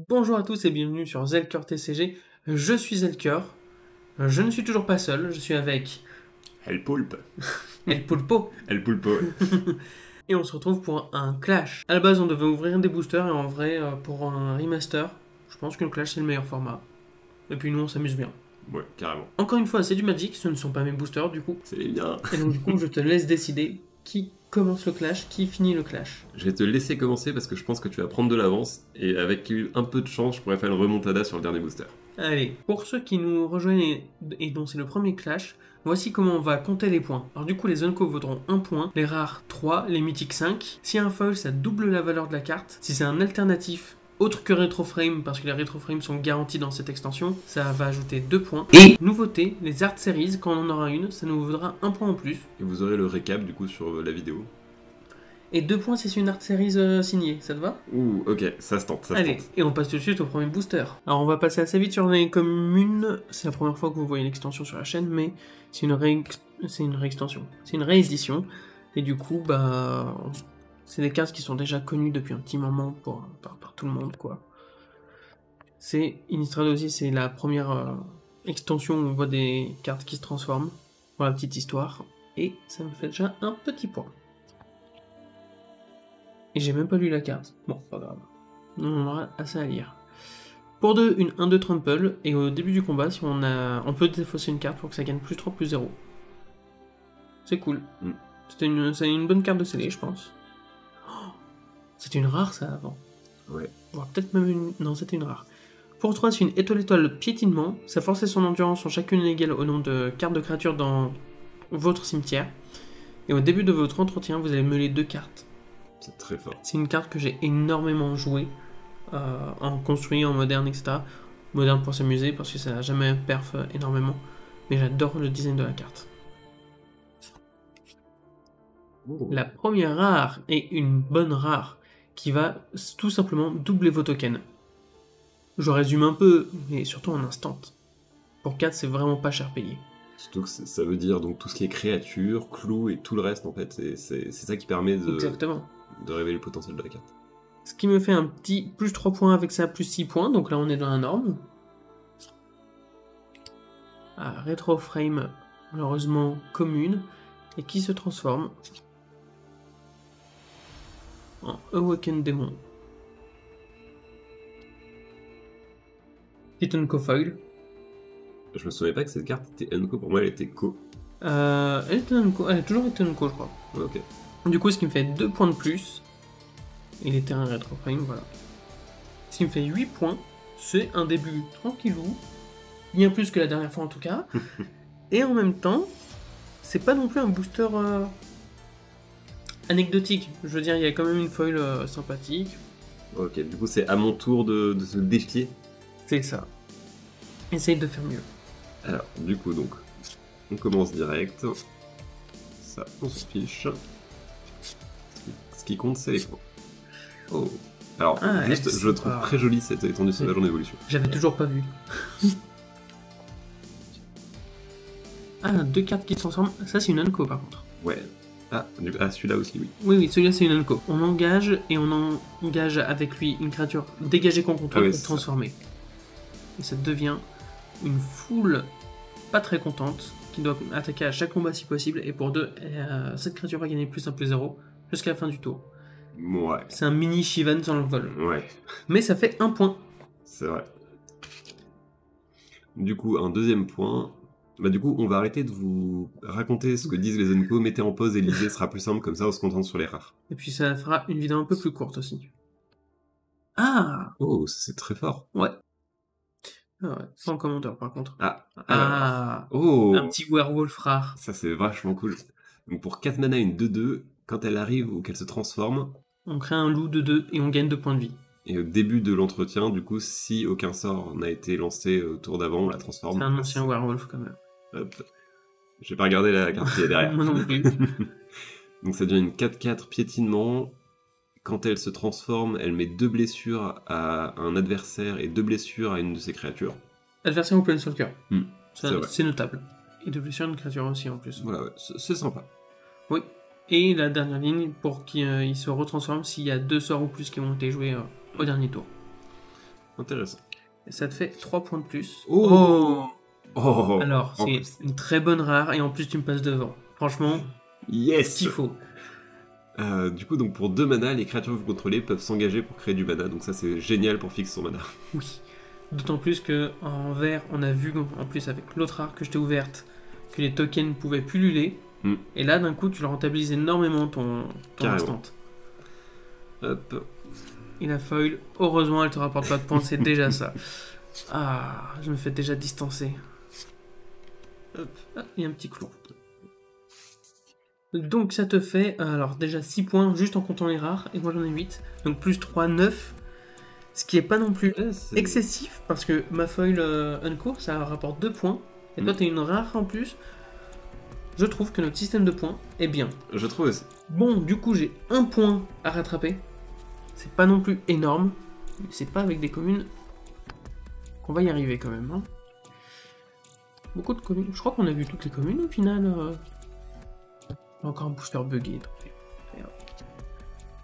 Bonjour à tous et bienvenue sur Zelker TCG. Je suis Zelker. Je ne suis toujours pas seul, je suis avec El Pulpe. El Pulpo. El Pulpo. Et on se retrouve pour un clash. À la base, on devait ouvrir des boosters et en vrai, pour un remaster, je pense que le clash c'est le meilleur format. Et puis nous, on s'amuse bien. Ouais, carrément. Encore une fois, c'est du Magic, ce ne sont pas mes boosters du coup. C'est bien. Et donc du coup, je te laisse décider qui commence le clash, qui finit le clash. Je vais te laisser commencer parce que je pense que tu vas prendre de l'avance et avec un peu de chance, je pourrais faire une remontada sur le dernier booster. Allez, pour ceux qui nous rejoignent et dont c'est le premier clash, voici comment on va compter les points. Alors du coup, les Unco vaudront 1 point, les rares 3, les mythiques 5. Si un foil, ça double la valeur de la carte. Si c'est un alternatif autre que Retroframe, parce que les Retroframes sont garantis dans cette extension, ça va ajouter 2 points. Et nouveauté, les Art Series, quand on en aura une, ça nous vaudra 1 point en plus. Et vous aurez le récap du coup sur la vidéo. Et 2 points si c'est une Art Series signée, ça te va? Ouh, ok, ça se tente, ça Allez, se tente. et on passe tout de suite au premier booster. Alors on va passer assez vite sur les communes, c'est la première fois que vous voyez l'extension sur la chaîne, mais c'est une réextension, c'est une réédition, et du coup, bah, c'est des cartes qui sont déjà connues depuis un petit moment par tout le monde, quoi. C'est Innistrad aussi, c'est la première extension où on voit des cartes qui se transforment, pour la petite histoire, et ça me fait déjà un petit point. Et j'ai même pas lu la carte, bon, pas grave. On aura assez à lire. Pour 2, une 1-2 trample, et au début du combat, si on peut défausser une carte pour que ça gagne plus 3, plus 0. C'est cool. C'est une bonne carte de scellé, je pense. Oh, c'était une rare, ça, avant. Ouais. Bon, peut-être même une... Non, c'était une rare. Pour 3, c'est une étoile piétinement. Sa force et son endurance sont chacune égales au nombre de cartes de créatures dans votre cimetière. Et au début de votre entretien, vous allez meuler 2 cartes. C'est très fort. C'est une carte que j'ai énormément jouée. En construit, en moderne, etc. Moderne pour s'amuser parce que ça n'a jamais perf énormément. Mais j'adore le design de la carte. Oh. La première rare est une bonne rare qui va tout simplement doubler vos tokens. Je résume un peu, mais surtout en instant. Pour 4, c'est vraiment pas cher payé. Surtout que ça veut dire donc tout ce qui est créature, clou et tout le reste en fait. C'est ça qui permet Exactement. de révéler le potentiel de la carte. Ce qui me fait un petit plus 3 points avec ça, plus 6 points. Donc là, on est dans la norme. Ah, Retroframe, malheureusement commune, et qui se transforme en Awaken Demon. C'est un co-foil. Je me souvenais pas que cette carte était Unco, pour moi elle était Co. Elle était un co, elle a toujours été un co, je crois. Ok. Du coup, ce qui me fait 2 points de plus. Il était un Retroframe, voilà. Ce qui me fait 8 points. C'est un début tranquillou. Bien plus que la dernière fois en tout cas. Et en même temps, c'est pas non plus un booster anecdotique. Je veux dire, il y a quand même une foil sympathique. Ok, du coup c'est à mon tour de se défier. C'est ça. Essaye de faire mieux. Alors, du coup, donc, on commence direct. Ça, on se fiche. Ce qui compte, c'est les points. Oh. Alors, juste, je trouve très jolie cette étendue sauvage en évolution. J'avais toujours pas vu. Ah, 2 cartes qui se transforment. Ça, c'est une Unco par contre. Ouais. Ah, celui-là aussi, oui. Oui, celui-là, c'est une Unco. On engage et on engage avec lui une créature dégagée qu'on contrôle et transformée. Et ça devient une foule pas très contente qui doit attaquer à chaque combat si possible. Et pour 2, cette créature va gagner plus 1 plus 0 jusqu'à la fin du tour. Ouais. C'est un mini Shivan sans le vol. Ouais. Mais ça fait 1 point. C'est vrai. Du coup, un deuxième point. Bah du coup, on va arrêter de vous raconter ce que disent les Unco, mettez en pause et lisez, ce sera plus simple, comme ça on se concentre sur les rares. Et puis ça fera une vidéo un peu plus courte aussi. Ah! Oh, ça c'est très fort. Ouais. Ah ouais, sans commentaire par contre. Oh! Un petit werewolf rare. Ça c'est vachement cool. Donc pour 4 mana, une 2-2, quand elle arrive ou qu'elle se transforme... On crée un loup de 2 et on gagne 2 points de vie. Et au début de l'entretien, du coup, si aucun sort n'a été lancé au tour d'avant, on la transforme. C'est un ancien werewolf quand même. Hop. J'ai pas regardé la carte qui est derrière. Moi non plus. Donc ça devient une 4-4 piétinement. Quand elle se transforme, elle met 2 blessures à un adversaire et 2 blessures à une de ses créatures. Adversaire ou planeswalker. C'est notable. Et 2 blessures à une créature aussi en plus. Voilà, ouais, c'est sympa. Oui. Et la dernière ligne pour qu'il se retransforme s'il y a 2 sorts ou plus qui ont été joués au dernier tour. Intéressant. Et ça te fait 3 points de plus. Oh, Alors, c'est une très bonne rare, et en plus tu me passes devant. Franchement, yes, qu'il faut. Du coup, donc pour 2 mana, les créatures que vous contrôlez peuvent s'engager pour créer du mana, donc ça c'est génial pour fixer son mana. Oui. D'autant plus que en vert, on a vu, en plus avec l'autre rare que je t'ai ouverte, que les tokens pouvaient pulluler. Et là, d'un coup, tu le rentabilises énormément ton instant. Hop. Et la foil, heureusement, elle te rapporte pas de points, c'est déjà ça. Ah, je me fais déjà distancer. Hop, il y a un petit clou. Donc ça te fait, alors déjà 6 points juste en comptant les rares, et moi j'en ai 8. Donc plus 3, 9. Ce qui est pas non plus excessif, parce que ma foil uncourt, ça rapporte 2 points. Et toi, t'es une rare en plus. Je trouve que notre système de points est bien. Je trouve aussi. Bon, du coup, j'ai 1 point à rattraper. C'est pas non plus énorme. Mais c'est pas avec des communes qu'on va y arriver quand même. Hein. Beaucoup de communes. Je crois qu'on a vu toutes les communes au final. Encore un booster buggé.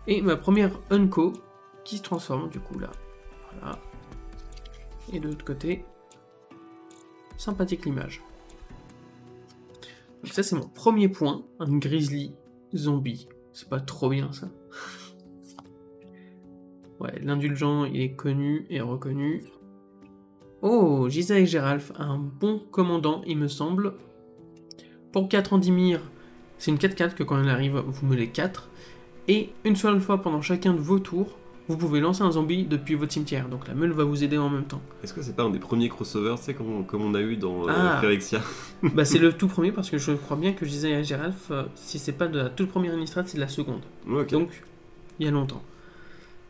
Et ma première unco qui se transforme du coup là. Voilà. Et de l'autre côté, sympathique l'image. Donc ça c'est mon premier point, un grizzly zombie. C'est pas trop bien ça. Ouais, l'indulgent il est connu et reconnu. Oh, Giza et Geralf, un bon commandant il me semble. Pour 4 Andimir, c'est une 4-4 que quand elle arrive, vous mettez 4. Et une seule fois pendant chacun de vos tours, vous pouvez lancer un zombie depuis votre cimetière. Donc la meule va vous aider en même temps. Est-ce que c'est pas un des premiers crossovers, tu sais, comme on a eu dans Phyrexia? Bah c'est le tout premier parce que je crois bien que je disais à Geralf, si c'est pas de la toute première Innistrad, c'est de la seconde. Okay. Donc, il y a longtemps.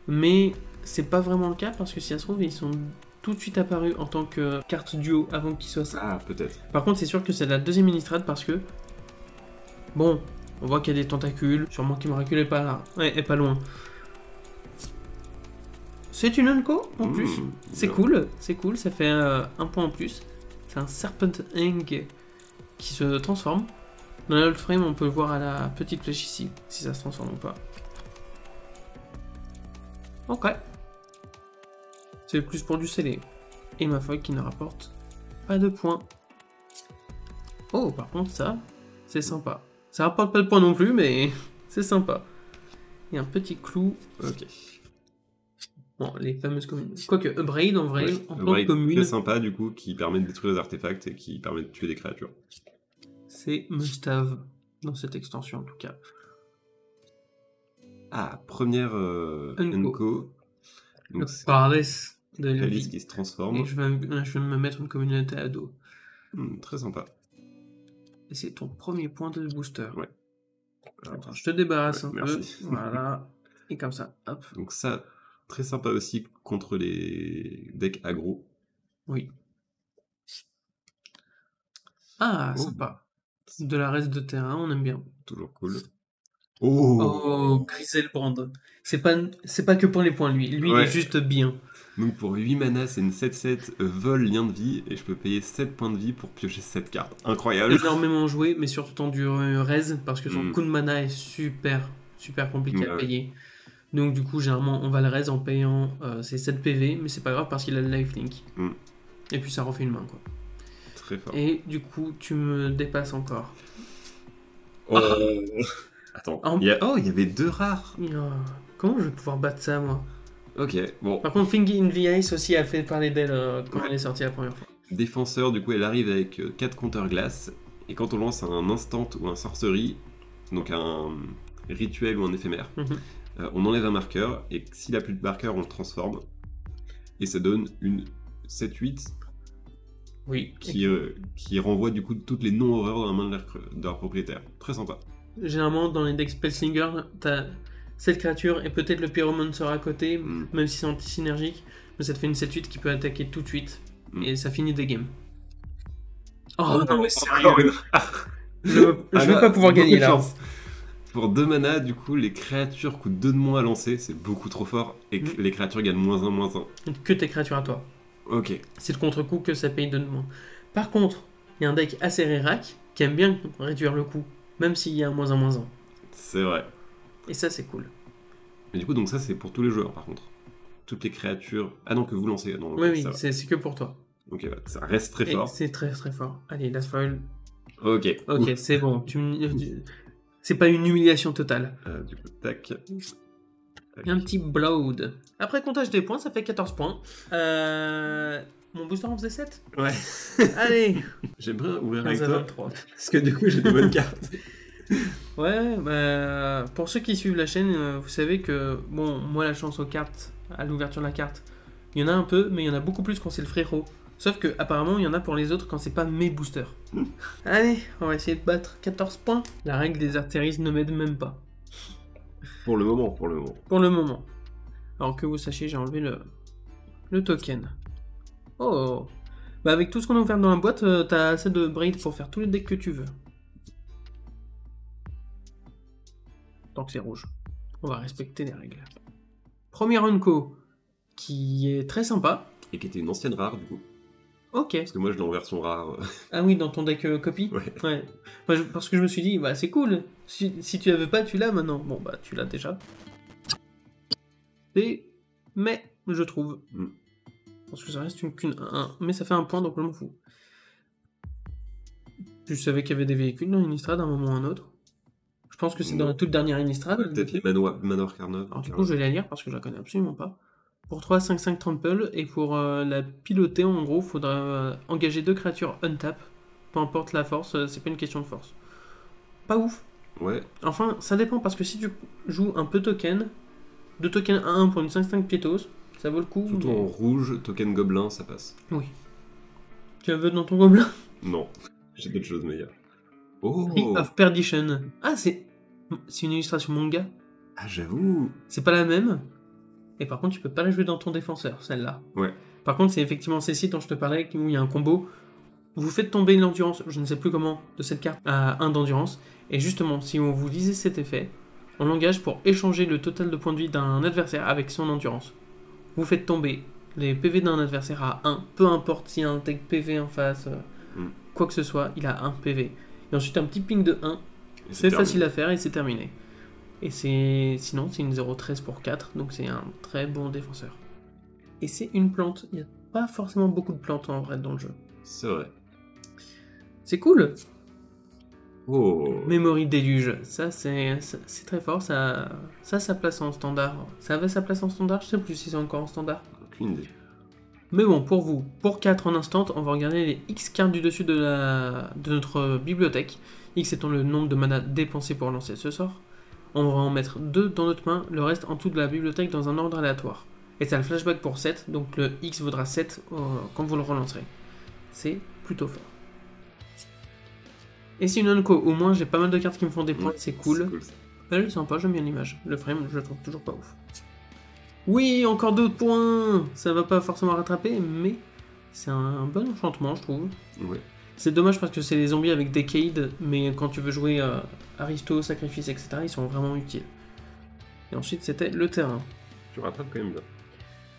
Mais c'est pas vraiment le cas parce que si ça se trouve, ils sont tout de suite apparus en tant que carte duo avant qu'ils soient ça. Ah, peut-être. Par contre, c'est sûr que c'est de la deuxième Innistrad parce que... Bon, on voit qu'il y a des tentacules, sûrement qu'Imracul est pas là, ouais, est pas loin. C'est une unco en plus, c'est cool, ça fait 1 point en plus. C'est un Serpent Hang qui se transforme. Dans la old frame, on peut le voir à la petite flèche ici, si ça se transforme ou pas. Ok. C'est plus pour du scellé. Et ma foil qui ne rapporte pas de points. Oh, par contre, ça, c'est sympa. Ça rapporte pas de points non plus, mais c'est sympa. Il y a un petit clou. Ok. Bon, les fameuses communes. Quoique, Upgrade, en vrai, en tant que commune... très sympa, du coup, qui permet de détruire les artefacts et qui permet de tuer des créatures. C'est must-have dans cette extension, en tout cas. Ah, première unco. Donc c'est Parless de la vie qui se transforme. Et je vais me mettre une communauté à dos. Très sympa. Et c'est ton premier point de booster. Ouais. Attends, je te débarrasse un merci. peu. Voilà. Et comme ça, hop. Donc ça, très sympa aussi contre les decks aggro. Oui. Ah, sympa. De la reste de terrain, on aime bien. Toujours cool. Oh, Griselbrand. C'est pas que pour les points, lui. Lui, il est juste bien. Donc pour 8 mana, c'est une 7-7 vol lien de vie, et je peux payer 7 points de vie pour piocher 7 cartes. Incroyable. Énormément joué, mais surtout en du raise, parce que son coût de mana est super compliqué à payer. Donc du coup, généralement, on va le raise en payant ses 7 PV, mais c'est pas grave parce qu'il a le lifelink. Et puis ça refait une main, quoi. Très fort. Et du coup, tu me dépasses encore. Attends, il y avait 2 rares. Comment je vais pouvoir battre ça, moi? Ok, bon. Par contre, Fingy in the Ice aussi a fait parler d'elle quand elle est sortie la première fois. Défenseur, du coup, elle arrive avec 4 compteurs glace. Et quand on lance un instant ou un sorcery, donc un rituel ou un éphémère, on enlève un marqueur. Et s'il n'a plus de marqueur, on le transforme. Et ça donne une 7-8. Oui. Qui renvoie du coup toutes les non-horreurs dans la main de leur propriétaire. Très sympa. Généralement, dans les decks Spellslinger, t'as cette créature et peut-être le Pyromancer à côté, même si c'est anti-synergique, mais ça te fait une 7-8 qui peut attaquer tout de suite, et ça finit des games. Oh non, mais sérieux. Je vais pas pouvoir gagner là. Pour 2 mana, du coup, les créatures coûtent 2 de moins à lancer, c'est beaucoup trop fort, et les créatures gagnent -1/-1. Que tes créatures à toi. Ok. C'est le contre-coup que ça paye 2 de moins. Par contre, il y a un deck assez rérac qui aime bien réduire le coût, même s'il y a un -1/-1. C'est vrai. Et ça, c'est cool. Mais du coup, donc ça, c'est pour tous les joueurs, par contre. toutes les créatures... Ah non, que vous lancez. Non, oui, c'est que pour toi. Ok, bah, ça reste très fort. C'est très très fort. Allez, last foil. Ok. Ok, c'est bon. C'est pas une humiliation totale. Du coup, tac. Un petit blood. Après comptage des points, ça fait 14 points. Mon booster en faisait 7 ? Ouais. Allez. J'aimerais ouvrir 15 avec à toi. 23. Parce que du coup, j'ai des bonnes cartes. Ouais, bah, pour ceux qui suivent la chaîne, vous savez que, bon, moi, la chance aux cartes, à l'ouverture de la carte, il y en a un peu, mais il y en a beaucoup plus quand c'est le frérot. Sauf que, apparemment, il y en a pour les autres quand c'est pas mes boosters. Allez, on va essayer de battre 14 points. La règle des artéries ne m'aide même pas. Pour le moment. Pour le moment. Alors que vous sachiez, j'ai enlevé le token. Oh. Bah, avec tout ce qu'on a ouvert dans la boîte, t'as assez de braid pour faire tous les decks que tu veux. Tant que c'est rouge. On va respecter les règles. Premier Unco, qui est très sympa. Et qui était une ancienne rare, du coup. Ok. Parce que moi, je l'ai en version rare. Ah oui, dans ton deck copy. Ouais. Moi, parce que je me suis dit, bah c'est cool. Si tu l'avais pas, tu l'as maintenant. Bon, bah tu l'as déjà. Mais, je trouve. Parce que ça reste qu'une 1. Mais ça fait un point, donc je m'en fous. Je savais qu'il y avait des véhicules dans Innistrad à un moment ou à un autre. Je pense que c'est dans la toute dernière Innistrad. Ouais, peut-être les Manor Carnot. Alors du coup, je vais la lire parce que je la connais absolument pas. Pour 3, 5, 5 trample, et pour la piloter, en gros, il faudra engager 2 créatures untap. Peu importe la force, c'est pas une question de force. Pas ouf. Ouais. Enfin, ça dépend, parce que si tu joues un peu token, 2 tokens 1-1 pour une 5-5 piétos, ça vaut le coup. Surtout en rouge, token gobelin, ça passe. Oui. Tu la veux dans ton gobelin? Non, j'ai d'autres choses meilleures. Oh, Ring of Perdition. Ah, c'est une illustration manga. Ah, j'avoue. C'est pas la même. Et par contre, tu peux pas la jouer dans ton défenseur, celle-là. Ouais. Par contre, c'est effectivement ces sites dont je te parlais, où il y a un combo. Vous faites tomber l'endurance, je ne sais plus comment, de cette carte à 1 d'endurance. Et justement, si on vous lisez cet effet, on l'engage pour échanger le total de points de vie d'un adversaire avec son endurance. Vous faites tomber les PV d'un adversaire à 1, peu importe s'il y a un tech PV en face, quoi que ce soit, il a 1 PV. Et ensuite un petit ping de 1, c'est facile à faire et c'est terminé. Et sinon c'est une 0-13 pour 4, donc c'est un très bon défenseur. Et c'est une plante, il n'y a pas forcément beaucoup de plantes en vrai dans le jeu. C'est vrai. C'est cool. Oh. Memory Déluge, ça c'est très fort, ça place en standard. Ça avait sa place en standard, je sais plus si c'est encore en standard. Aucune idée. Mais bon, pour vous, pour 4 en instant, on va regarder les X cartes du dessus de notre bibliothèque. X étant le nombre de mana dépensé pour lancer ce sort. On va en mettre 2 dans notre main, le reste en dessous de la bibliothèque dans un ordre aléatoire. Et ça a le flashback pour 7, donc le X vaudra 7 quand vous le relancerez. C'est plutôt fort. Et c'est une unco, au moins j'ai pas mal de cartes qui me font des points, c'est cool. Elle est sympa, j'aime bien l'image. Le frame, je le trouve toujours pas ouf. Oui, encore 2 points. Ça va pas forcément rattraper, mais c'est un bon enchantement, je trouve. Ouais. C'est dommage parce que c'est les zombies avec Decade, mais quand tu veux jouer Aristo, Sacrifice, etc., ils sont vraiment utiles. Et ensuite, c'était le terrain. Tu rattrapes quand même bien.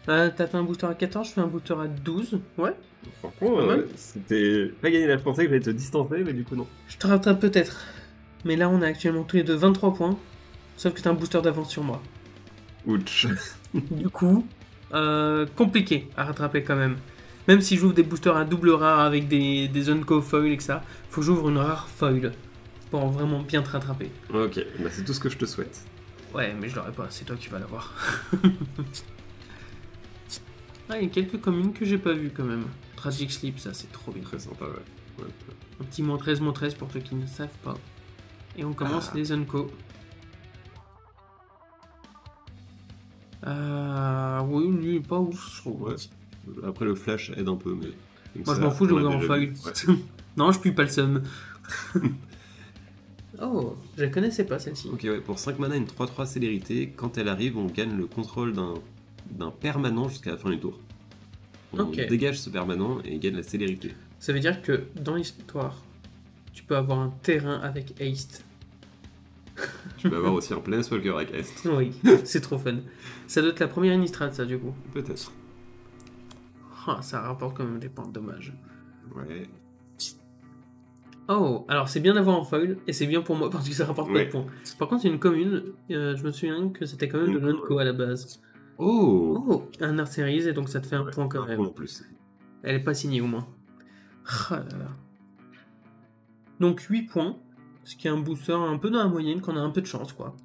T'as fait un booster à 14, je fais un booster à 12. Ouais. Franchement, c'était pas gagné là. Je pensais que j'allais te distancer, mais du coup, non. Je te rattrape peut-être. Mais là, on a actuellement tous les deux 23 points. Sauf que t'as un booster d'avance sur moi. Ouch. Du coup, compliqué à rattraper quand même. Même si j'ouvre des boosters à double rare avec des unco foil et que ça, faut que j'ouvre une rare foil pour vraiment bien te rattraper. Ok, bah c'est tout ce que je te souhaite. Ouais, mais je l'aurai pas, c'est toi qui vas l'avoir. Ah, il y a quelques communes que j'ai pas vues quand même. Tragic Sleep, ça c'est trop bien. Très sympa, ouais. Un petit -13 pour ceux qui ne savent pas. Et on commence les unco. Oui, lui, il est pas ouf, je trouve. Ouais. Après, le flash aide un peu, mais... Moi, je m'en fous, je l'ouvre en foil. Ouais. Non, je pue pas le seum. Oh, je la connaissais pas, celle-ci. Ok, ouais, pour 5 mana, une 3-3 célérité. Quand elle arrive, on gagne le contrôle d'un permanent jusqu'à la fin du tour. On dégage ce permanent et gagne la célérité. Ça veut dire que, dans l'histoire, tu peux avoir un terrain avec haste. Tu peux avoir aussi un Planeswalker avec haste. Oui, c'est trop fun. Ça doit être la première Innistrad, ça, du coup. Peut-être. Ah, ça rapporte quand même des points de dommage. Ouais. Oh, alors c'est bien d'avoir en foil, et c'est bien pour moi parce que ça rapporte pas de points. Par contre, il y a une commune, je me souviens que c'était quand même de l'unco à la base. Oh, un Arceries, et donc ça te fait un point quand même. En plus. Elle est pas signée au moins. Ah là là. Donc 8 points, ce qui est un booster un peu dans la moyenne, qu'on a un peu de chance, quoi.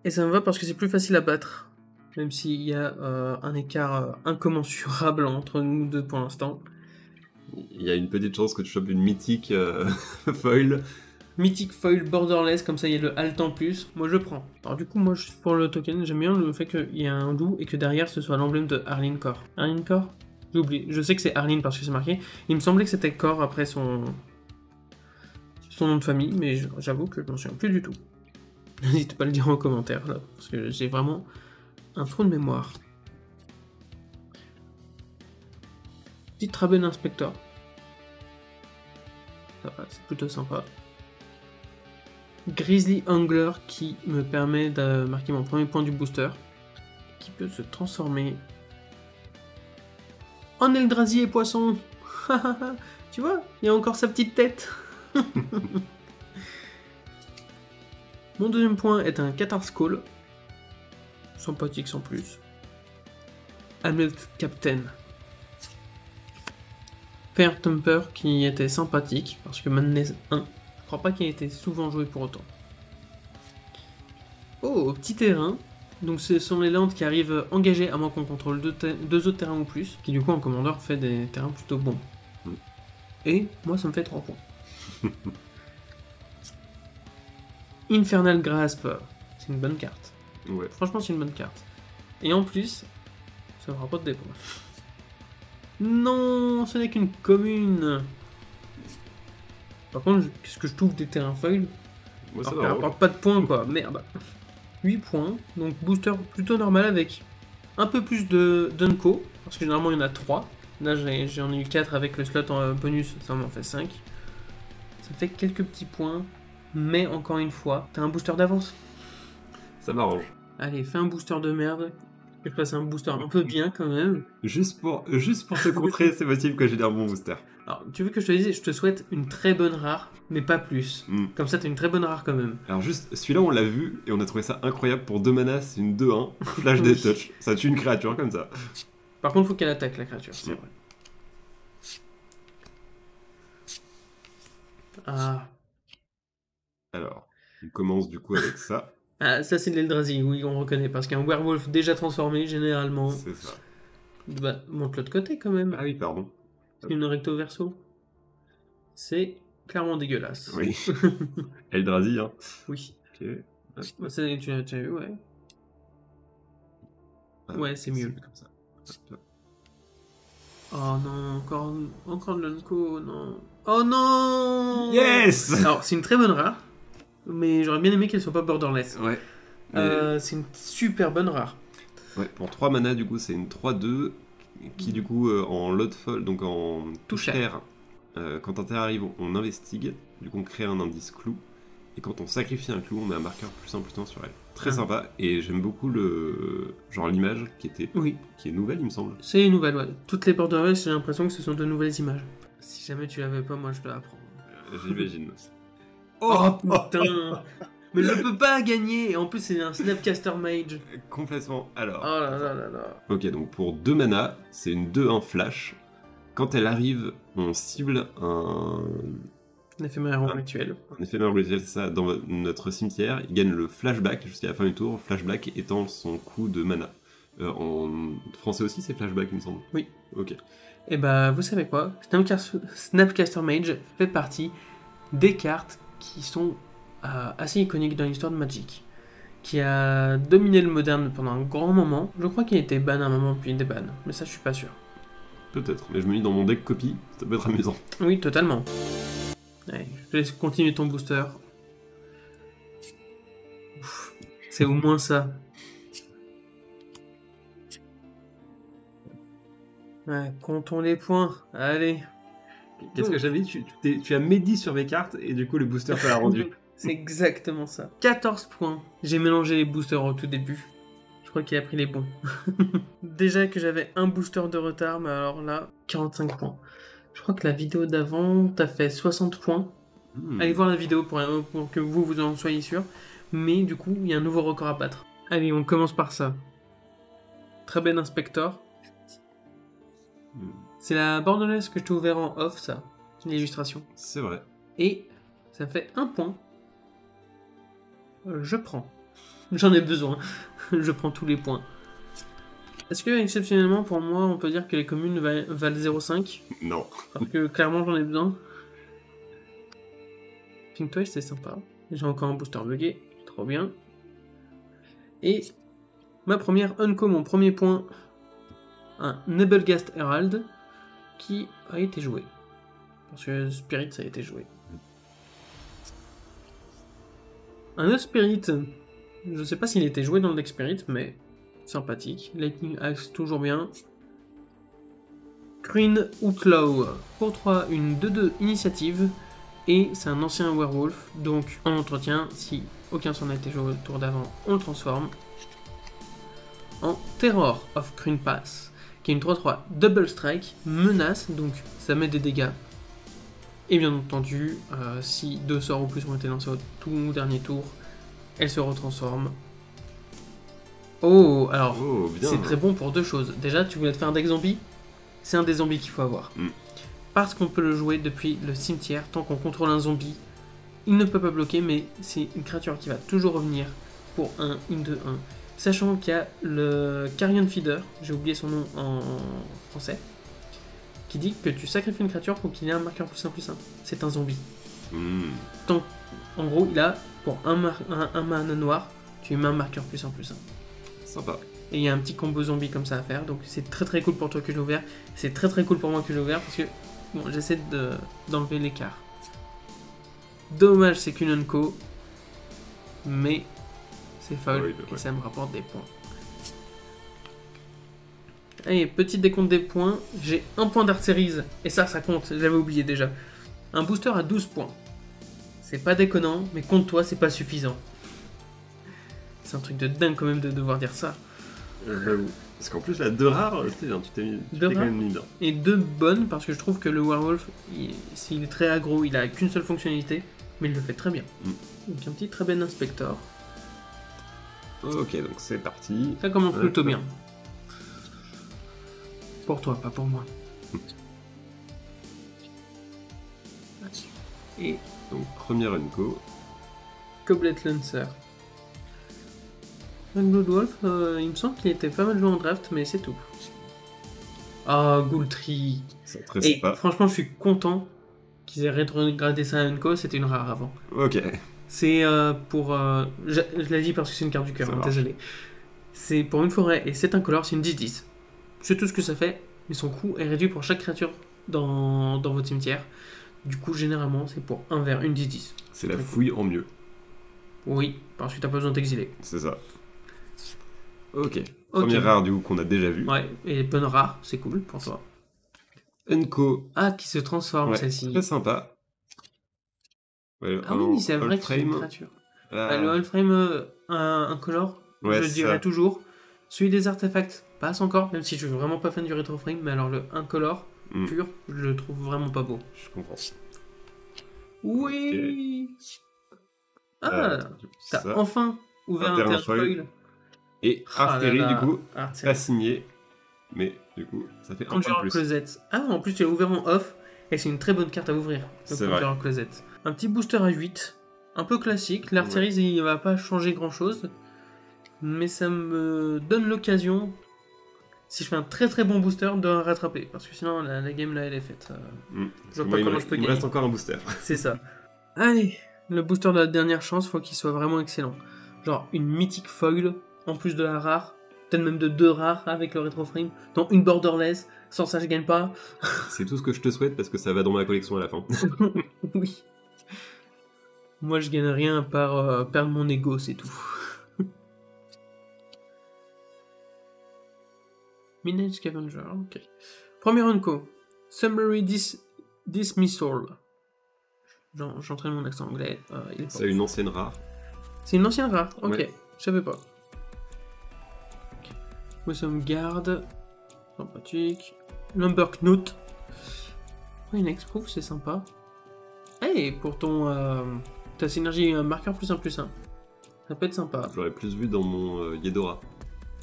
Et ça me va parce que c'est plus facile à battre, même s'il y a un écart incommensurable entre nous deux pour l'instant. Il y a une petite chance que tu chopes une mythique foil. Mythique foil borderless, comme ça il y a le halt en plus, moi je prends. Alors du coup, moi pour le token, j'aime bien le fait qu'il y ait un loup et que derrière ce soit l'emblème de Arlene Core. Arlene Core? J'ai oublié, je sais que c'est Arlene parce que c'est marqué. Il me semblait que c'était Core après son nom de famille, mais j'avoue que je m'en souviens plus du tout. N'hésite pas à le dire en commentaire là, parce que j'ai vraiment un trou de mémoire. Petit Traben Inspector. Ça va, c'est plutôt sympa. Grizzly Angler qui me permet de marquer mon premier point du booster. Qui peut se transformer en Eldrazi et poisson. Tu vois, il y a encore sa petite tête. Mon deuxième point est un Cathars Call. Sympathique sans plus. Hamlet Captain. Fair Thumper qui était sympathique parce que Madness 1, je crois pas qu'il ait été souvent joué pour autant. Oh, petit terrain. Donc ce sont les landes qui arrivent engagées à moins qu'on contrôle deux autres terrains ou plus, qui du coup en commandeur fait des terrains plutôt bons. Et moi ça me fait 3 points. Infernal Grasp, c'est une bonne carte. Ouais. Franchement c'est une bonne carte. Et en plus, ça me rapporte des points. Non, ce n'est qu'une commune. Par contre, qu'est-ce que je trouve des terrains foil? Ouais, ça alors, pas de points quoi, merde. 8 points, donc booster plutôt normal avec un peu plus de Dunko, parce que généralement il y en a 3. Là j'en ai eu 4 avec le slot en bonus, ça m'en fait 5. Ça fait quelques petits points, mais encore une fois, t'as un booster d'avance. Ça m'arrange. Allez, fais un booster de merde. Je passe un booster un peu bien quand même. Juste pour te contrer, c'est possible que j'ai un bon booster. Alors, tu veux que je te dise, je te souhaite une très bonne rare, mais pas plus. Comme ça, t'as une très bonne rare quand même. Alors juste, celui-là, on l'a vu, et on a trouvé ça incroyable. Pour 2 manas, c'est une 2-1, flash des touch. Ça tue une créature comme ça. Par contre, faut qu'elle attaque la créature, c'est vrai. Ah. Alors, on commence du coup avec ça. Ah, ça c'est de l'Eldrazi, oui, on reconnaît, parce qu'un werewolf déjà transformé, généralement... C'est ça. Bah, monte l'autre côté, quand même. Ah oui, pardon. C'est une recto verso. C'est clairement dégueulasse. Oui. Eldrazi, hein. Oui. Ok. Bah, ça, tu as vu, ouais. Ah, ouais, c'est mieux. Comme ça. Oh non, encore de l'Unco, non. Oh non! Yes! Alors, c'est une très bonne rare, mais j'aurais bien aimé qu'elle soit pas borderless. Ouais. C'est une super bonne rare. Ouais, pour 3 mana, du coup, c'est une 3-2 qui, du coup, en lot fall, donc en touche terre, quand un terre arrive, on investigue, du coup, on crée un indice clou, et quand on sacrifie un clou, on met un marqueur +1/+1 sur elle. Très sympa, et j'aime beaucoup l'image qui est nouvelle, il me semble. C'est une nouvelle, ouais. Toutes les borderless, j'ai l'impression que ce sont de nouvelles images. Si jamais tu l'avais pas, moi je te l'apprends. J'imagine. Oh putain! Mais je peux pas gagner! Et en plus, c'est un Snapcaster Mage. Complètement. Alors. Oh là là là là. Ok, donc pour 2 mana, c'est une 2-1 flash. Quand elle arrive, on cible un éphémère rituel. Un éphémère rituel, c'est ça. Dans notre cimetière, il gagne le flashback jusqu'à la fin du tour. Flashback étant son coût de mana. En français aussi, c'est flashback, il me semble. Oui. Ok. Et bah, vous savez quoi? Snapcaster Mage fait partie des cartes qui sont assez iconiques dans l'histoire de Magic. Qui a dominé le moderne pendant un grand moment. Je crois qu'il a été ban à un moment, puis il déban. Mais ça, je suis pas sûr. Peut-être, mais je me dis dans mon deck copie, ça peut être amusant. Oui, totalement. Allez, je laisse continuer ton booster. C'est au moins ça. Ouais, comptons les points. Allez. Qu'est-ce que j'avais dit tu as médit sur mes cartes et du coup le booster te l'a rendu. C'est exactement ça. 14 points. J'ai mélangé les boosters au tout début. Je crois qu'il a pris les bons. Déjà que j'avais un booster de retard, mais alors là, 45 points. Je crois que la vidéo d'avant, t'as fait 60 points. Allez voir la vidéo pour que vous en soyez sûr. Mais du coup, il y a un nouveau record à battre. Allez, on commence par ça. très bel inspector. C'est la bordelaise que je t'ai ouvert en off, ça. L'illustration. C'est vrai. Et ça fait 1 point. Je prends. J'en ai besoin. Je prends tous les points. Est-ce que, exceptionnellement, pour moi, on peut dire que les communes valent 0,5 ? Non. Parce que, clairement, j'en ai besoin. Pink Toy, c'est sympa. J'ai encore un booster buggé. Trop bien. Et ma première Unco, mon premier point, un Nebelgast Herald, qui a été joué. Parce que Spirit, ça a été joué. Un autre Spirit, je sais pas s'il était joué dans le deck Spirit, mais sympathique. Lightning Axe, toujours bien. Green Outlaw, pour 3, une 2-2 initiative. Et c'est un ancien werewolf, donc en entretien, si aucun son n'a été joué au tour d'avant, on le transforme en Terror of Green Pass, qui est une 3-3 double strike, menace, donc ça met des dégâts. Et bien entendu, si 2 sorts ou plus ont été lancés au tout dernier tour, elle se retransforme. Oh, alors, c'est très bon pour 2 choses. Déjà, tu voulais te faire un deck zombie ? C'est un des zombies qu'il faut avoir. Parce qu'on peut le jouer depuis le cimetière, tant qu'on contrôle un zombie, il ne peut pas bloquer, mais c'est une créature qui va toujours revenir pour un 1-2-1. Sachant qu'il y a le Carrion Feeder, j'ai oublié son nom en français, qui dit que tu sacrifies une créature pour qu'il ait un marqueur +1/+1. C'est un zombie. Donc, en gros, il a, pour un mana noir, tu mets un marqueur +1/+1. Sympa. Et il y a un petit combo zombie comme ça à faire, donc c'est très très cool pour toi que je l'ai ouvert. C'est très très cool pour moi que je l'ai ouvert, parce que bon, j'essaie d'enlever l'écart. Dommage, c'est qu'une Unco, mais c'est foul et ça me rapporte des points. Allez, petit décompte des points, j'ai 1 point d'Art Series, et ça compte, j'avais oublié déjà. Un booster à 12 points. C'est pas déconnant, mais contre toi, c'est pas suffisant. C'est un truc de dingue quand même de devoir dire ça. Parce qu'en plus, la 2 rares, tu t'es quand même mis bien. Et 2 bonnes, parce que je trouve que le werewolf, s'il est très aggro, il a qu'une seule fonctionnalité, mais il le fait très bien. Donc un petit très bel inspector. Ok, donc c'est parti. Ça commence plutôt bien. Pour toi, pas pour moi. Et donc première Unco. Goblet Lancer. Blood Wolf, il me semble qu'il était pas mal joué en draft, mais c'est tout. Ah, Ghoultree. C'est très Et sympa. franchement, je suis content qu'ils aient rétrogradé ça à Unco, c'était une rare avant. Ok. C'est pour... je l'ai dit parce que c'est une carte du cœur, désolé. C'est pour une forêt et c'est incolore, c'est une 10-10. C'est tout ce que ça fait, mais son coût est réduit pour chaque créature dans votre cimetière. Du coup, généralement, c'est pour un vert, une 10-10. C'est la fouille en mieux. Oui, parce que t'as pas besoin d'exiler. C'est ça. Ok. Première rare du coup qu'on a déjà vu. Ouais, et bonne rare, c'est cool pour toi. Unco. Ah, qui se transforme celle-ci. Très sympa. Ouais, oui, c'est vrai que c'est une créature. Le Allframe incolore, je dirais toujours. Celui des artefacts passe encore, même si je suis vraiment pas fan du Retroframe, mais alors le incolore pur, je le trouve vraiment pas beau. Je comprends. Oui. Ah, t'as enfin ouvert un Terrafoil. Et Artillery, du coup, pas signé. Mais du coup, ça fait un point de plus. Ah, en plus, tu l'as ouvert en off. Et c'est une très bonne carte à ouvrir. C'est vrai. Un petit booster à 8. Un peu classique. L'Artillery, il va pas changer grand chose. Mais ça me donne l'occasion, si je fais un très très bon booster, de rattraper. Parce que sinon, la game là, elle est faite. Je vois pas comment je peux gagner. Il me reste encore un booster. C'est ça. Allez, le booster de la dernière chance, faut qu'il soit vraiment excellent. Genre une mythique foil. En plus de la rare, peut-être même de 2 rares avec le Retroframe, dont une borderless, sans ça je gagne pas. C'est tout ce que je te souhaite parce que ça va dans ma collection à la fin. Oui. Moi je gagne rien à part perdre mon ego, c'est tout. Midnight Scavenger, ok. Premier Unco. Summary Dismissal. J'entraîne mon accent anglais. C'est une ancienne rare. C'est une ancienne rare, ok. Je savais pas. Wisdom Guard, sympathique. Lumberknut. Une Exproof, c'est sympa. Hey, pour ta synergie marqueur +1/+1. Ça peut être sympa. J'aurais plus vu dans mon Yedora.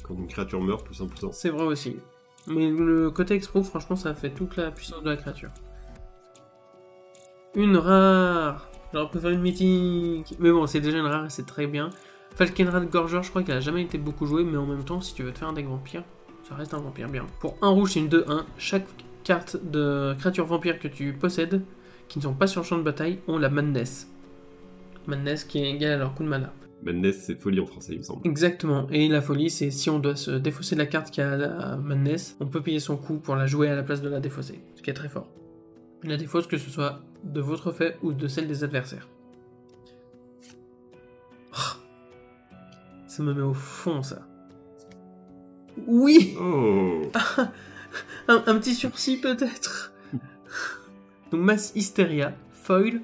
Quand une créature meurt, plus 1%. C'est vrai aussi. Mais le côté expro, franchement, ça fait toute la puissance de la créature. Une rare. J'aurais préféré une mythique. Mais bon, c'est déjà une rare et c'est très bien. Falkenrath Gorgeur, je crois qu'elle a jamais été beaucoup jouée, mais en même temps, si tu veux te faire un deck vampire, ça reste un vampire bien. Pour un rouge, c'est une 2-1. Chaque carte de créature vampire que tu possèdes, qui ne sont pas sur le champ de bataille, ont la Madness. Madness qui est égale à leur coût de mana. Madness, c'est folie en français, il me semble. Exactement. Et la folie, c'est si on doit se défausser de la carte qui a la Madness, on peut payer son coût pour la jouer à la place de la défausser. Ce qui est très fort. La défausse, que ce soit de votre fait ou de celle des adversaires. Oh, ça me met au fond, ça. Oui. Oh. Un petit sursis, peut-être. Donc, Mass Hysteria, foil.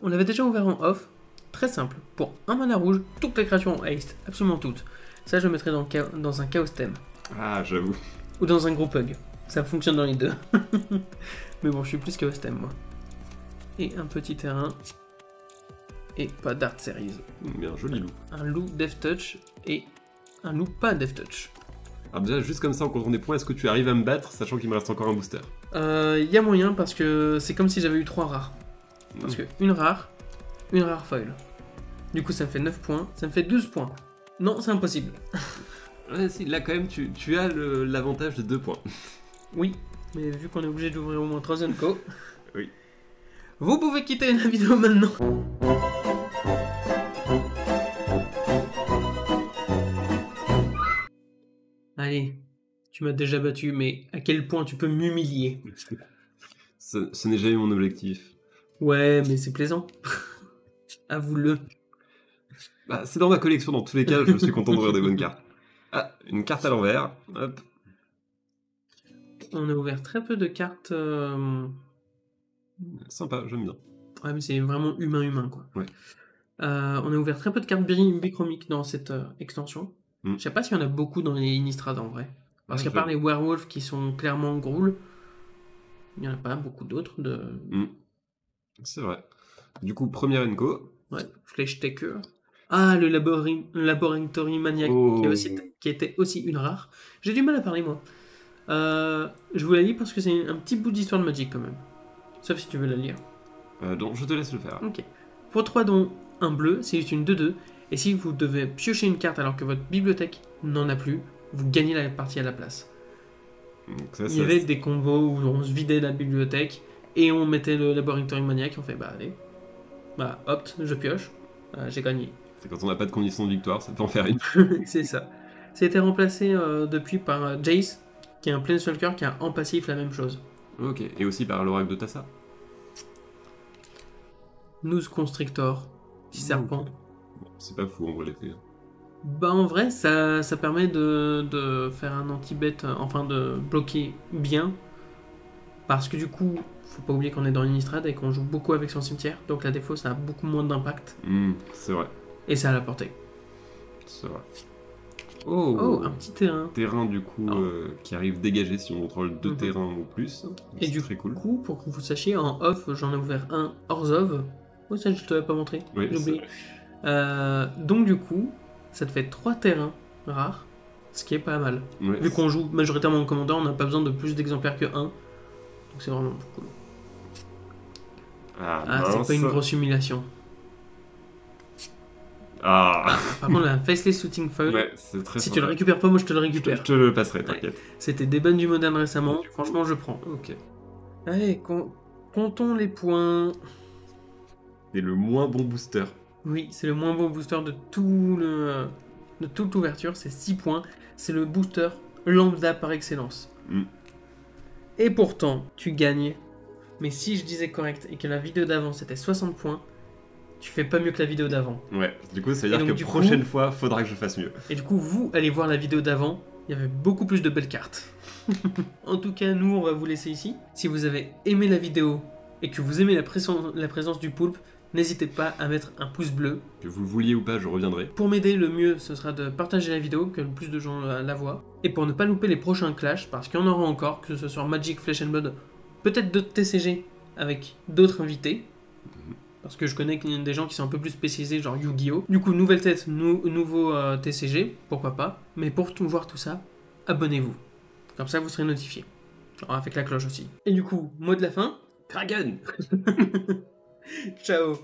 On l'avait déjà ouvert en off. Très simple. Pour un mana rouge, toutes les créatures en haste. Absolument toutes. Ça, je le mettrais dans un Chaos Thème. Ah, j'avoue. Ou dans un groupe hug. Ça fonctionne dans les deux. Mais bon, je suis plus Chaos Thème, moi. Et un petit terrain. Et pas Dark Series. Mais un joli loup. Un loup Death Touch et un loup pas Death Touch. Alors déjà, juste comme ça, en comptant des points, est-ce que tu arrives à me battre, sachant qu'il me reste encore un booster? Y a moyen, parce que c'est comme si j'avais eu 3 rares. Parce que une rare foil. Du coup, ça me fait 9 points. Ça me fait 12 points. Non, c'est impossible. Ouais, si, là, quand même, tu as l'avantage de 2 points. Oui, mais vu qu'on est obligé d'ouvrir au moins 3 co. Oui. Vous pouvez quitter la vidéo maintenant. Allez, tu m'as déjà battu, mais à quel point tu peux m'humilier? Ce n'est jamais mon objectif. Ouais, mais c'est plaisant. Avoue-le. Bah, c'est dans ma collection, dans tous les cas, je suis content d'ouvrir des bonnes cartes. Ah, une carte à l'envers. Hop. On a ouvert très peu de cartes. Sympa, j'aime bien. Ouais, mais c'est vraiment humain, quoi. Ouais. On a ouvert très peu de cartes bichromiques dans cette extension. Je sais pas s'il y en a beaucoup dans les Innistrad en vrai. Parce qu'à part les werewolves qui sont clairement Gruul, il n'y en a pas beaucoup d'autres de... C'est vrai. Du coup, première Enco. Ouais, Fleshtaker. Ah, le Laboratory Maniac, qui était aussi une rare. J'ai du mal à parler, moi. Je vous la lis parce que c'est un petit bout d'histoire de Magic, quand même. Sauf si tu veux la lire. Donc, je te laisse le faire. Ok. Pour 3 dons, un bleu, c'est une 2-2. Et si vous devez piocher une carte alors que votre bibliothèque n'en a plus, vous gagnez la partie à la place. Il y avait des combos où on se vidait la bibliothèque et on mettait le Laboratory Maniac. On fait, bah allez, bah opte, je pioche, j'ai gagné. C'est quand on n'a pas de condition de victoire, ça peut en faire une. C'est ça. C'était remplacé depuis par Jace, qui est un Planeswalker qui a en passif la même chose. Ok, et aussi par l'oracle de Tassa. Noose Constrictor, petit serpent. Bon, c'est pas fou en vrai l'effet. Bah en vrai, ça permet de faire un anti-bet, enfin de bloquer bien. Parce que du coup, faut pas oublier qu'on est dans une Innistrad et qu'on joue beaucoup avec son cimetière. Donc la défaut, ça a beaucoup moins d'impact. C'est vrai. Et ça a la portée. C'est vrai. Oh, un petit terrain. Terrain du coup qui arrive dégagé si on contrôle 2 terrains ou plus. Et du coup, pour que vous sachiez, en off, j'en ai ouvert un Orzhov. Oh, ça, je te l'avais pas montré. Oui, j'ai oublié. Donc du coup, ça te fait 3 terrains rares, ce qui est pas mal. Ouais, vu qu'on joue majoritairement en commandeur, on n'a pas besoin de plus d'exemplaires que 1. Donc c'est vraiment cool. Ah, c'est pas une grosse humiliation. Par contre, la Faceless Shooting Foil, c'est très si tu le récupères pas, moi je te le récupère. Je te le passerai, t'inquiète. C'était des bans du moderne récemment, franchement je prends. Ok. Allez, comptons les points. C'est le moins bon booster. Oui, c'est le moins bon booster de toute l'ouverture, c'est 6 points. C'est le booster lambda par excellence. Et pourtant, tu gagnes. Mais si je disais correct et que la vidéo d'avant c'était 60 points, tu fais pas mieux que la vidéo d'avant. Ouais, du coup ça veut dire que prochaine fois, faudra que je fasse mieux. Et du coup, vous allez voir la vidéo d'avant, il y avait beaucoup plus de belles cartes. En tout cas, nous, on va vous laisser ici. Si vous avez aimé la vidéo et que vous aimez la présence du poulpe, n'hésitez pas à mettre un pouce bleu. Que vous le vouliez ou pas, je reviendrai. Pour m'aider, le mieux, ce sera de partager la vidéo, que le plus de gens la voient. Et pour ne pas louper les prochains clashs, parce qu'il y en aura encore, que ce soit Magic, Flesh and Blood, peut-être d'autres TCG avec d'autres invités. Parce que je connais des gens qui sont un peu plus spécialisés, genre Yu-Gi-Oh! Du coup, nouvelle tête, nouveau TCG, pourquoi pas. Mais pour tout voir tout ça, abonnez-vous. Comme ça, vous serez notifié. Avec la cloche aussi. Et du coup, mot de la fin. Dragon. Ciao.